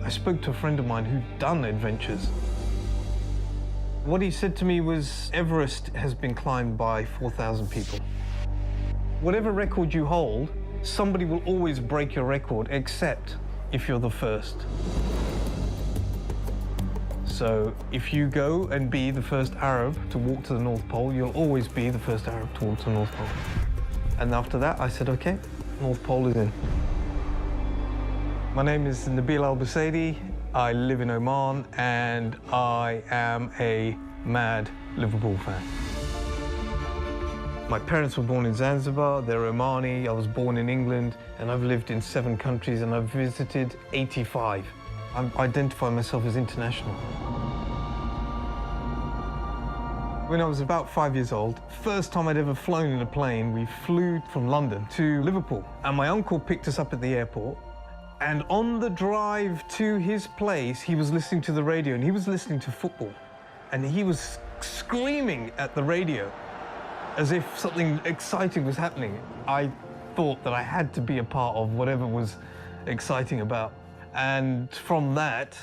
I spoke to a friend of mine who'd done adventures. What he said to me was, Everest has been climbed by 4,000 people. Whatever record you hold, somebody will always break your record, except if you're the first. So if you go and be the first Arab to walk to the North Pole, you'll always be the first Arab to walk to the North Pole. And after that, I said, okay, North Pole is in. My name is Nabil Al Busaidi. I live in Oman, and I am a mad Liverpool fan. My parents were born in Zanzibar, they're Omani. I was born in England, and I've lived in 7 countries, and I've visited 85. I identify myself as international. When I was about 5 years old, first time I'd ever flown in a plane, we flew from London to Liverpool, and my uncle picked us up at the airport. And on the drive to his place, he was listening to the radio, and he was listening to football. And he was screaming at the radio as if something exciting was happening. I thought that I had to be a part of whatever was exciting about. And from that,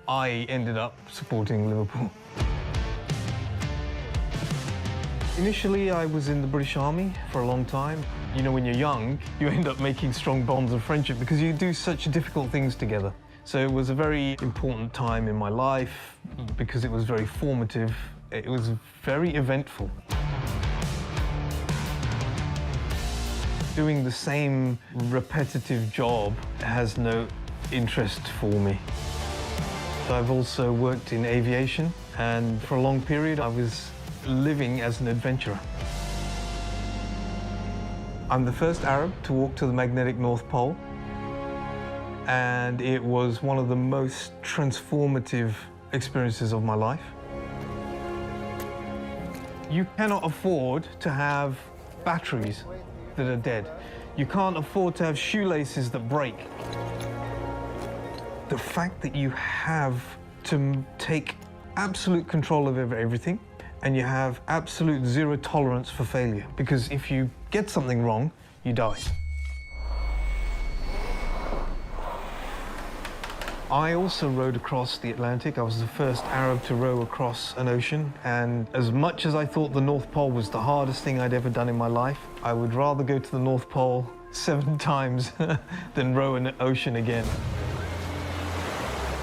I ended up supporting Liverpool. Initially, I was in the British Army for a long time. You know, when you're young, you end up making strong bonds of friendship because you do such difficult things together. So it was a very important time in my life because it was very formative. It was very eventful. Doing the same repetitive job has no interest for me. I've also worked in aviation, and for a long period I was living as an adventurer. I'm the first Arab to walk to the magnetic North Pole, and it was one of the most transformative experiences of my life. You cannot afford to have batteries that are dead. You can't afford to have shoelaces that break. The fact that you have to take absolute control of everything, and you have absolute zero tolerance for failure, because if you get something wrong, you die. I also rowed across the Atlantic. I was the first Arab to row across an ocean, and as much as I thought the North Pole was the hardest thing I'd ever done in my life, I would rather go to the North Pole 7 times than row an ocean again.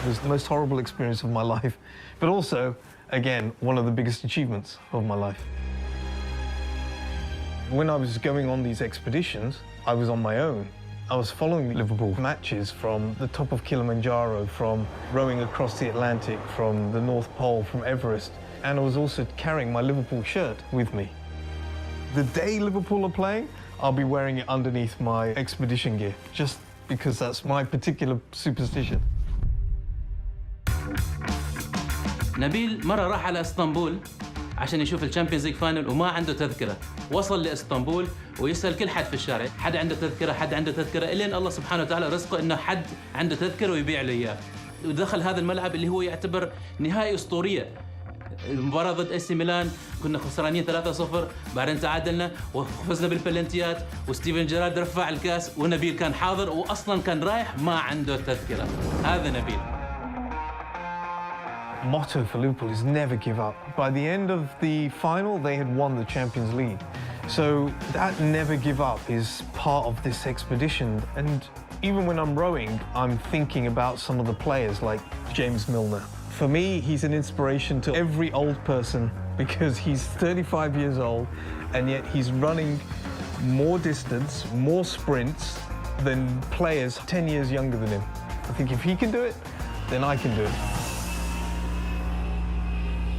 It was the most horrible experience of my life, but also, again, one of the biggest achievements of my life. When I was going on these expeditions, I was on my own. I was following Liverpool matches from the top of Kilimanjaro, from rowing across the Atlantic, from the North Pole, from Everest, and I was also carrying my Liverpool shirt with me. The day Liverpool are playing, I'll be wearing it underneath my expedition gear, just because that's my particular superstition. نبيل مرة راح على اسطنبول عشان يشوف الشامبيونز ليج فاينل وما عنده تذكرة. وصل لاسطنبول ويسأل كل حد في الشارع، حد عنده تذكرة، حد عنده تذكرة، إلين الله سبحانه وتعالى رزقه إنه حد عنده تذكرة ويبيع له إياه. ودخل هذا الملعب اللي هو يعتبر نهائي أسطورية. المباراة ضد AC ميلان كنا خسرانين 3-0، بعدين تعادلنا وفزنا بالبلنتيات، وستيفن جيرارد رفع الكاس، ونبيل كان حاضر وأصلاً كان رايح ما عنده تذكرة. هذا نبيل. Motto for Liverpool is never give up. By the end of the final, they had won the Champions League. So that never give up is part of this expedition. And even when I'm rowing, I'm thinking about some of the players like James Milner. For me, he's an inspiration to every old person because he's 35 years old and yet he's running more distance, more sprints than players 10 years younger than him. I think if he can do it, then I can do it.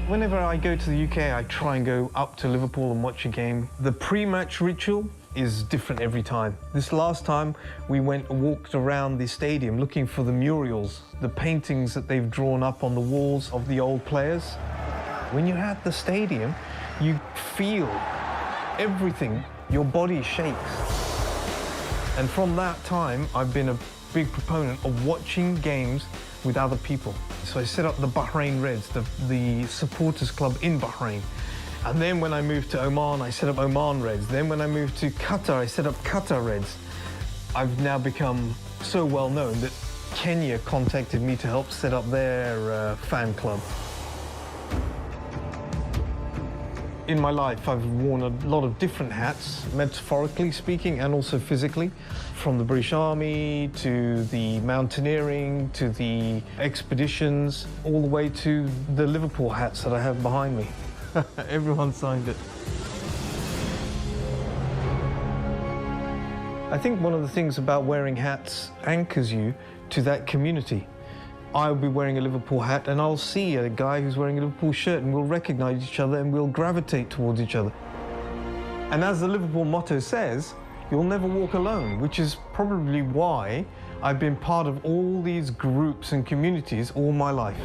Whenever I go to the UK, I try and go up to Liverpool and watch a game. The pre-match ritual is different every time. This last time, we went and walked around the stadium looking for the murals, the paintings that they've drawn up on the walls of the old players. When you're at the stadium, you feel everything. Your body shakes. And from that time, I've been a big proponent of watching games with other people. So I set up the Bahrain Reds, the supporters club in Bahrain. And then when I moved to Oman, I set up Oman Reds. Then when I moved to Qatar, I set up Qatar Reds. I've now become so well known that Kenya contacted me to help set up their fan club. In my life, I've worn a lot of different hats, metaphorically speaking and also physically, from the British Army to the mountaineering to the expeditions, all the way to the Liverpool hats that I have behind me. Everyone signed it. I think one of the things about wearing hats anchors you to that community. I'll be wearing a Liverpool hat and I'll see a guy who's wearing a Liverpool shirt and we'll recognize each other and we'll gravitate towards each other. And as the Liverpool motto says, you'll never walk alone, which is probably why I've been part of all these groups and communities all my life.